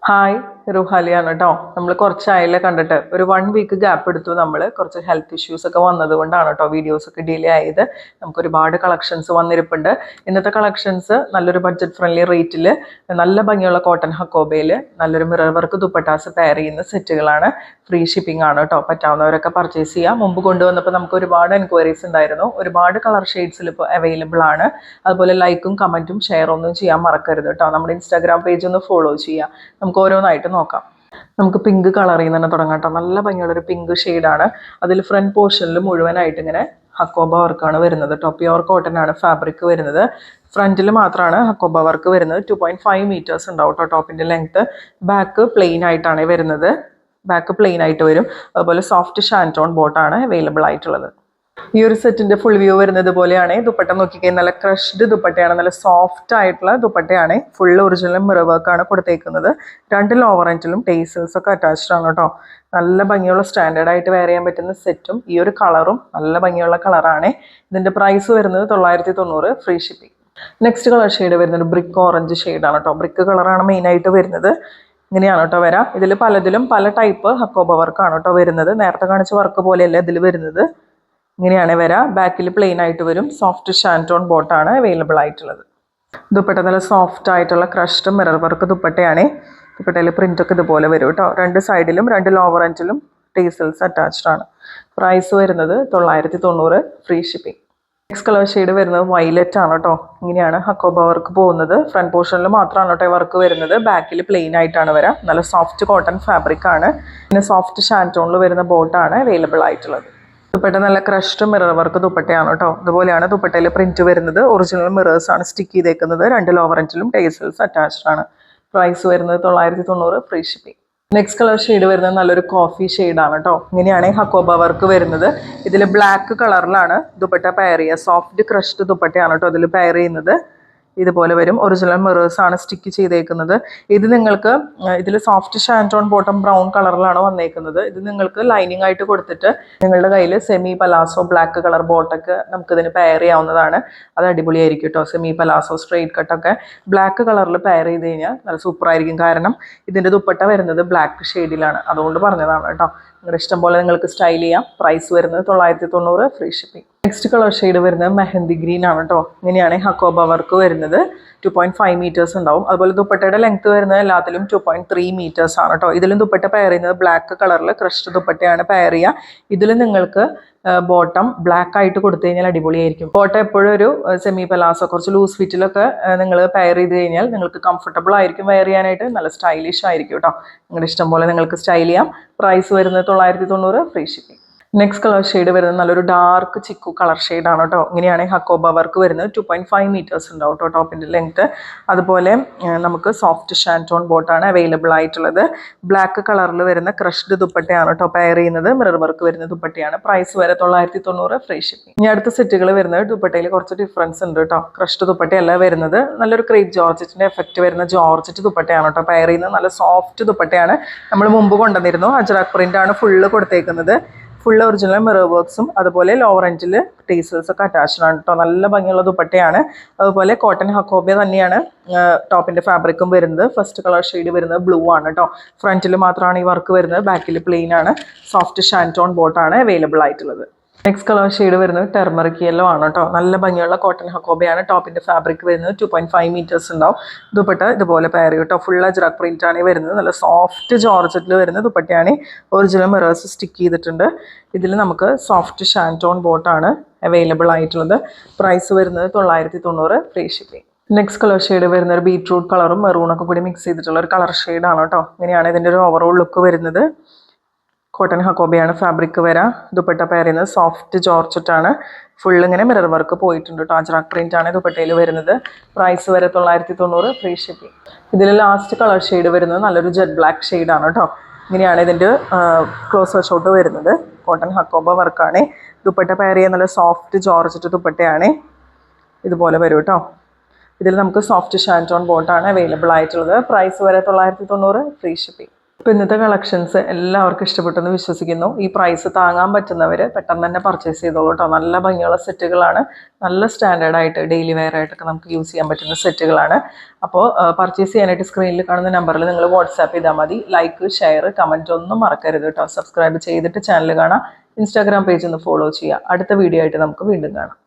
Hi റുഹാലിയാണ് കേട്ടോ. നമ്മൾ കുറച്ചായാലും കണ്ടിട്ട് ഒരു 1 വീക്ക് ഗ്യാപ്പ് എടുത്തു. നമ്മൾ കുറച്ച് ഹെൽത്ത് ഇഷ്യൂസ് ഒക്കെ വന്നത് കൊണ്ടാണ് കേട്ടോ വീഡിയോസ് ഒക്കെ ഡിലേ ആയത്. നമുക്ക് ഒരുപാട് കളക്ഷൻസ് വന്നിരിപ്പുണ്ട്. ഇന്നത്തെ കളക്ഷൻസ് നല്ലൊരു ബഡ്ജറ്റ് ഫ്രണ്ട്ലി റേറ്റിൽ നല്ല ഭംഗിയുള്ള കോട്ടൺ ഹക്കോബയിൽ നല്ലൊരു മിറർ വർക്ക് ദുപ്പട്ടാസ് പെയർ ചെയ്യുന്ന സെറ്റുകളാണ്. ഫ്രീ ഷിപ്പിംഗ് ആണ് കേട്ടോ. പറ്റാവുന്നവരൊക്കെ പർച്ചേസ് ചെയ്യാം. മുമ്പ് കൊണ്ടുവന്നപ്പോൾ നമുക്ക് ഒരുപാട് എൻക്വയറീസ് ഉണ്ടായിരുന്നു. ഒരുപാട് കളർ ഷെയ്ഡ്സിൽ ഇപ്പോൾ അവൈലബിൾ ആണ്. അതുപോലെ ലൈക്കും കമൻറ്റും ഷെയർ ഒന്നും ചെയ്യാൻ മറക്കരുത് കേട്ടോ. നമ്മുടെ ഇൻസ്റ്റാഗ്രാം പേജ് ഒന്ന് ഫോളോ ചെയ്യാം. നമുക്ക് ഓരോന്നായിട്ട് നോക്കാം. നമുക്ക് പിങ്ക് കളറിൽ നിന്ന് തന്നെ തുടങ്ങാം കേട്ടോ. നല്ല ഭംഗിയുള്ളൊരു പിങ്ക് ഷെയ്ഡാണ്. അതിൽ ഫ്രണ്ട് പോർഷനിൽ മുഴുവനായിട്ട് ഇങ്ങനെ ഹക്കോബ വർക്കാണ് വരുന്നത് കേട്ടോ. പ്യുവർ കോട്ടൺ ആണ് ഫാബ്രിക് വരുന്നത്. ഫ്രണ്ടിൽ മാത്രമാണ് ഹക്കോബ വർക്ക് വരുന്നത്. 2.5 മീറ്റേഴ്സ് ഉണ്ടാവും കേട്ടോ ടോപ്പിൻ്റെ ലെങ്ത്ത്. ബാക്ക് പ്ലെയിൻ ആയിട്ടാണ് വരുന്നത്. ബാക്ക് പ്ലെയിൻ ആയിട്ട് വരും. അതുപോലെ സോഫ്റ്റ് ഷാൻറ്റോൺ ബോട്ടാണ് അവൈലബിൾ ആയിട്ടുള്ളത്. ഈ ഒരു സെറ്റിന്റെ ഫുൾ വ്യൂ വരുന്നത് പോലെയാണ്. ദുപ്പട്ട നോക്കിക്കഴിഞ്ഞാൽ നല്ല ക്രഷ്ഡ് ദുപ്പട്ടയാണ്. നല്ല സോഫ്റ്റ് ആയിട്ടുള്ള ദുപ്പട്ടയാണ്. ഫുൾ ഒറിജിനൽ മിറർ വർക്കാണ് കൊടുത്തേക്കുന്നത്. 2 ലോവർ എൻഡിലും ടേസൽസ് ഒക്കെ അറ്റാച്ച്ഡ് ആണ് കേട്ടോ. നല്ല ഭംഗിയുള്ള സ്റ്റാൻഡേർഡ് ആയിട്ട് വെയർ ചെയ്യാൻ പറ്റുന്ന സെറ്റും ഈ ഒരു കളറും നല്ല ഭംഗിയുള്ള കളറാണ്. ഇതിന്റെ പ്രൈസ് വരുന്നത് 990, free shipping. Next colour shade വരുന്നത് ബ്രിക്ക് ഓറഞ്ച് ഷെയ്ഡാണ് കേട്ടോ. ബ്രിക്ക് കളറാണ് മെയിൻ ആയിട്ട് വരുന്നത്. ഇങ്ങനെയാണ് കേട്ടോ വരാം. ഇതിൽ പലതിലും പല ടൈപ്പ് ഹക്കോബ വർക്കാണ് കേട്ടോ വരുന്നത്. നേരത്തെ കാണിച്ച വർക്ക് പോലെയല്ല ഇതിൽ വരുന്നത്. ഇങ്ങനെയാണ് വരാം. ബാക്കിൽ പ്ലെയിൻ ആയിട്ട് വരും. സോഫ്റ്റ് ഷാൻറ്റോൺ ബോട്ടാണ് അവൈലബിൾ ആയിട്ടുള്ളത്. ദുപ്പട്ട നല്ല സോഫ്റ്റ് ആയിട്ടുള്ള ക്രഷ്ഡ് മിറർ വർക്ക് ദുപ്പട്ടയാണ്. ദുപ്പട്ടയിൽ പ്രിൻ്റൊക്കെ ഇതുപോലെ വരും കേട്ടോ. 2 സൈഡിലും 2 ലോവർ എൻഡിലും ടേസൽസ് അറ്റാച്ച്ഡ് ആണ്. പ്രൈസ് വരുന്നത് 990, free shipping. Next colour shade വരുന്നത് വയലറ്റ് ആണ് കേട്ടോ. ഇങ്ങനെയാണ് ഹക്കോബ വർക്ക് പോകുന്നത്. ഫ്രണ്ട് പോർഷനിൽ മാത്രമാണ് കേട്ടോ വർക്ക് വരുന്നത്. ബാക്കിൽ പ്ലെയിൻ ആയിട്ടാണ് വരാം. നല്ല സോഫ്റ്റ് കോട്ടൺ ഫാബ്രിക് ആണ്. പിന്നെ സോഫ്റ്റ് ഷാൻറ്റോണിൽ വരുന്ന ബോട്ടാണ് അവൈലബിൾ ആയിട്ടുള്ളത്. ദുപ്പട്ട നല്ല ക്രഷ്ഡ് മിറർ വർക്ക് ദുപ്പട്ടയാണ് കേട്ടോ. ഇതുപോലെയാണ് ദുപ്പട്ടയിൽ പ്രിന്റ് വരുന്നത്. ഒറിജിനൽ മിറേഴ്സ് ആണ് സ്റ്റിക്ക് ചെയ്തേക്കുന്നത്. 2 ലോവർ എൻഡിലും ടേസൽസ് അറ്റാച്ച്ഡ് ആണ്. പ്രൈസ് വരുന്നത് 990, free shipping. Next colour shade വരുന്നത് നല്ലൊരു കോഫി ഷെയ്ഡാണ് കേട്ടോ. ഇങ്ങനെയാണ് ഹക്കോബ വർക്ക് വരുന്നത്. ഇതിൽ ബ്ലാക്ക് കളറിലാണ് ദുപ്പട്ട പെയർ ചെയ്യുക. സോഫ്റ്റ് ക്രഷ്ഡ് ദുപ്പട്ടയാണ് കേട്ടോ ഇതിൽ പെയർ ചെയ്യുന്നത്. ഇതുപോലെ വരും. ഒറിജിനൽ മിറേഴ്സ് ആണ് സ്റ്റിക്ക് ചെയ്തേക്കുന്നത്. ഇത് നിങ്ങൾക്ക് ഇതിൽ സോഫ്റ്റ് ഷാൻറ്റോൺ ബോട്ടം ബ്രൗൺ കളറിലാണ് വന്നേക്കുന്നത്. ഇത് നിങ്ങൾക്ക് ലൈനിങ് ആയിട്ട് കൊടുത്തിട്ട് നിങ്ങളുടെ കയ്യിൽ സെമി പലാസോ ബ്ലാക്ക് കളർ ബോട്ടൊക്കെ നമുക്കിതിന് പെയർ ചെയ്യാവുന്നതാണ്. അത് അടിപൊളിയായിരിക്കും കേട്ടോ. സെമി പലാസോ സ്ട്രെയിറ്റ് കട്ടൊക്കെ ബ്ലാക്ക് കളറിൽ പെയർ ചെയ്ത് കഴിഞ്ഞാൽ നല്ല സൂപ്പറായിരിക്കും. കാരണം ഇതിൻ്റെ ദുപ്പട്ട വരുന്നത് ബ്ലാക്ക് ഷെയ്ഡിലാണ്. അതുകൊണ്ട് പറഞ്ഞതാണ് കേട്ടോ. നിങ്ങളുടെ ഇഷ്ടം പോലെ നിങ്ങൾക്ക് സ്റ്റൈൽ ചെയ്യാം. പ്രൈസ് വരുന്നത് 990, free shipping. Next colour shade വരുന്നത് മെഹന്തി ഗ്രീൻ ആണ് കേട്ടോ. ഇങ്ങനെയാണ് ഹക്കോബ വർക്ക് വരുന്നത്. 2.5 മീറ്റേഴ്സ് ഉണ്ടാവും. അതുപോലെ ദുപ്പട്ടയുടെ ലെങ്ത് വരുന്നത് എല്ലാത്തിലും 2.3 മീറ്റേഴ്സ് ആണ് കേട്ടോ. ഇതിലും ദുപ്പട്ട പെയർ ചെയ്യുന്നത് ബ്ലാക്ക് കളറിൽ ക്രഷ്ഡ് ദുപ്പട്ടയാണ് പെയർ ചെയ്യുക. ഇതിൽ നിങ്ങൾക്ക് ബോട്ടം ബ്ലാക്ക് ആയിട്ട് കൊടുത്തു കഴിഞ്ഞാൽ അടിപൊളിയായിരിക്കും. ബോട്ടം എപ്പോഴും ഒരു സെമി പലാസോ കുറച്ച് ലൂസ് ഫിറ്റിലൊക്കെ നിങ്ങൾ പെയർ ചെയ്ത് കഴിഞ്ഞാൽ നിങ്ങൾക്ക് കംഫർട്ടബിൾ ആയിരിക്കും വെയർ ചെയ്യാനായിട്ട്. നല്ല സ്റ്റൈലിഷ് ആയിരിക്കും കേട്ടോ. നിങ്ങളുടെ ഇഷ്ടം പോലെ നിങ്ങൾക്ക് സ്റ്റൈൽ ചെയ്യാം. പ്രൈസ് വരുന്നത് 990, free shipping. Next colour shade വരുന്നത് നല്ലൊരു ഡാർക്ക് ചിക്കു കളർ ഷെയ്ഡാണ് കേട്ടോ. ഇങ്ങനെയാണ് ഹക്കോബ വർക്ക് വരുന്നത്. 2.5 മീറ്റേഴ്സ് ഉണ്ടാവും കേട്ടോ ടോപ്പിൻ്റെ ലെങ്ത്ത്. അതുപോലെ നമുക്ക് സോഫ്റ്റ് ഷാൻറ്റോൺ ബോട്ടാണ് അവൈലബിൾ ആയിട്ടുള്ളത്. ബ്ലാക്ക് കളറിൽ വരുന്ന ക്രഷ്ഡ് ദുപ്പട്ടയാണ് കേട്ടോ പെയർ ചെയ്യുന്നത്. മിറർ വർക്ക് വരുന്ന ദുപ്പട്ടയാണ്. പ്രൈസ് വരെ 990, ഫ്രീ ഷിപ്പിംഗ്. ഇനി അടുത്ത സെറ്റുകൾ വരുന്നത് ദുപ്പട്ടയിൽ കുറച്ച് ഡിഫറൻസ് ഉണ്ട് കേട്ടോ. ക്രഷ്ഡ് ദുപ്പട്ടയല്ല വരുന്നത്. നല്ലൊരു ക്രേപ്പ് ജോർജറ്റിൻ്റെ എഫക്റ്റ് വരുന്ന ജോർജറ്റ് ദുപ്പട്ടയാണ് കേട്ടോ പെയർ ചെയ്യുന്നത്. നല്ല സോഫ്റ്റ് ദുപ്പട്ടയാണ്. നമ്മൾ മുമ്പ് കൊണ്ടുവന്നിരുന്നു. അജ്രക് പ്രിൻ്റ് ആണ് ഫുള്ള് കൊടുത്തേക്കുന്നത്. ഫുൾ ഒറിജിനൽ മിറർ വർക്ക്സും അതുപോലെ ലോവർ എൻഡിൽ ടേസൽസ് ഒക്കെ അറ്റാച്ച്ഡ് ആണ് കേട്ടോ. നല്ല ഭംഗിയുള്ള ദുപ്പട്ടയാണ്. അതുപോലെ കോട്ടൺ ഹക്കോബ തന്നെയാണ് ടോപ്പിൻ്റെ ഫാബ്രിക്കും വരുന്നത്. ഫസ്റ്റ് കളർ ഷെയ്ഡ് വരുന്നത് ബ്ലൂ ആണ് കേട്ടോ. ഫ്രണ്ടിൽ മാത്രമാണ് ഈ വർക്ക് വരുന്നത്. ബാക്കിൽ പ്ലെയിൻ ആണ്. സോഫ്റ്റ് ഷാൻറ്റോൺ ബോട്ടാണ് അവൈലബിൾ ആയിട്ടുള്ളത്. നെക്സ്റ്റ് കളർ ഷെയ്ഡ് വരുന്നത് ടെർമറിക് യെല്ലോ ആണ് കേട്ടോ. നല്ല ഭംഗിയുള്ള കോട്ടൺ ഹക്കോബയാണ്. ടോപ്പിൻ്റെ ഫാബ്രിക് വരുന്നത് 2.5 മീറ്റേഴ്സ് ഉണ്ടാവും. ദുപ്പട്ട ഇതുപോലെ പെയർ ചെയ്യും കേട്ടോ. ഫുൾ അജ്രക് പ്രിൻ്റ് ആണ് വരുന്നത്. നല്ല സോഫ്റ്റ് ജോർജറ്റിൽ വരുന്ന ദുപ്പട്ടയാണ്. ഒറിജിനൽ മിറേഴ്സ് സ്റ്റിക്ക് ചെയ്തിട്ടുണ്ട്. ഇതിൽ നമുക്ക് സോഫ്റ്റ് ഷാൻറ്റോൺ ബോട്ടാണ് അവൈലബിൾ ആയിട്ടുള്ളത്. പ്രൈസ് വരുന്നത് 990, free shipping. Next colour shade വരുന്ന ഒരു ബീട്രൂട്ട് കളറും മെറൂണൊക്കെ കൂടി മിക്സ് ചെയ്തിട്ടുള്ള ഒരു കളർ ഷെയ്ഡാണ് കേട്ടോ. ഇങ്ങനെയാണ് ഇതിൻ്റെ ഒരു ഓവറോൾ ലുക്ക് വരുന്നത്. കോട്ടൺ ഹക്കോബയാണ് ഫാബ്രിക് വരാം. ദുപ്പട്ട പെയർ ചെയ്യുന്നത് സോഫ്റ്റ് ജോർജറ്റാണ്. ഫുൾ ഇങ്ങനെ മിറർ വർക്ക് പോയിട്ടുണ്ട് കേട്ടോ. അജ്രക് പ്രിൻ്റ് ആണ് ദുപ്പട്ടയിൽ വരുന്നത്. പ്രൈസ് വരെ 990, ഫ്രീ ഷിപ്പിംഗ്. ഇതിൽ ലാസ്റ്റ് കളർ ഷെയ്ഡ് വരുന്നത് നല്ലൊരു ജെറ്റ് ബ്ലാക്ക് ഷെയ്ഡാണ് കേട്ടോ. ഇങ്ങനെയാണ് ഇതിൻ്റെ ക്ലോസർ ഷോട്ട് വരുന്നത്. കോട്ടൺ ഹക്കോബ വർക്കാണ്. ദുപ്പട്ട പെയർ ചെയ്യുന്ന നല്ല സോഫ്റ്റ് ജോർജറ്റ് ദുപ്പട്ടയാണ്. ഇതുപോലെ വരും കേട്ടോ. ഇതിൽ നമുക്ക് സോഫ്റ്റ് ഷാൻറ്റോൺ ബോട്ടാണ് അവൈലബിൾ ആയിട്ടുള്ളത്. പ്രൈസ് വരെ 990, ഫ്രീ ഷിപ്പിംഗ്. അപ്പോൾ ഇന്നത്തെ കളക്ഷൻസ് എല്ലാവർക്കും ഇഷ്ടപ്പെട്ടെന്ന് വിശ്വസിക്കുന്നു. ഈ പ്രൈസ് താങ്ങാൻ പറ്റുന്നവർ പെട്ടെന്ന് തന്നെ പർച്ചേസ് ചെയ്തോളൂ കേട്ടോ. നല്ല ഭംഗിയുള്ള സെറ്റുകളാണ്, നല്ല സ്റ്റാൻഡേർഡ് ആയിട്ട് ഡെയിലി വെയർ ആയിട്ടൊക്കെ നമുക്ക് യൂസ് ചെയ്യാൻ പറ്റുന്ന സെറ്റുകളാണ്. അപ്പോൾ പർച്ചേസ് ചെയ്യാനായിട്ട് സ്ക്രീനിൽ കാണുന്ന നമ്പറിൽ നിങ്ങൾ വാട്സാപ്പ് ചെയ്താൽ മതി. ലൈക്ക്, ഷെയർ, കമൻറ്റ് ഒന്നും മറക്കരുത് കേട്ടോ. സബ്സ്ക്രൈബ് ചെയ്തിട്ട് ചാനൽ കാണാം. ഇൻസ്റ്റാഗ്രാം പേജ് ഒന്ന് ഫോളോ ചെയ്യുക. അടുത്ത വീഡിയോ ആയിട്ട് നമുക്ക് വീണ്ടും കാണാം.